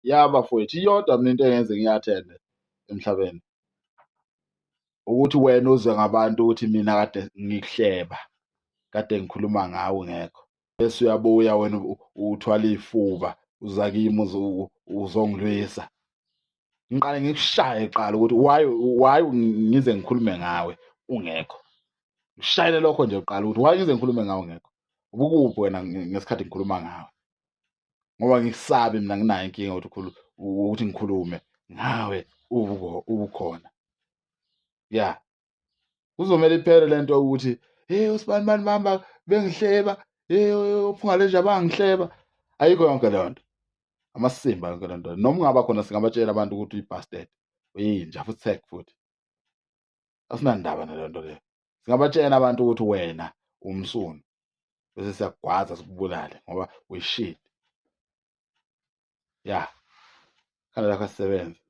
Ya bafowethu, iyodwa mina into engenze ngiyathende emhlabeni ukuthi wena uzwe ngabantu ukuthi mina kade ngikuhleba, kade ngikhuluma ngawe ungekho. Bese uyabuya wena uthwala ifuba uza kimi uzongilwisa. Ngiqale ngikushaye kuqala ukuthi why ngize ngikhulume ngawe ungekho. Ngishayele lokho nje kuqala ukuthi why ngize ngikhulume ngawe ungekho. Ubukuphi wena ngesikhathi ngikhuluma ngawe? Ngoba ngikusabi mina nginayo inkinga ukuthi ngikhulume ngawe ubukhona. Ya. Kuzomele iphele lento ukuthi, "Hey usibani bani bamba bengihleba, hey ophungaleja bangihleba." Ayikho yonke leyo nto. Amasimba yonke le nto. Noma kungaba khona singabatshela abantu ukuthi uyi-bastard, uyinja futhi tag futhi. Asinandaba naleyo nto leyo. Singabatshena abantu ukuthi wena umsuni bese siyakugwaza sikubulale ngoba uyishit. Ya. Khanda lakho asisebenze.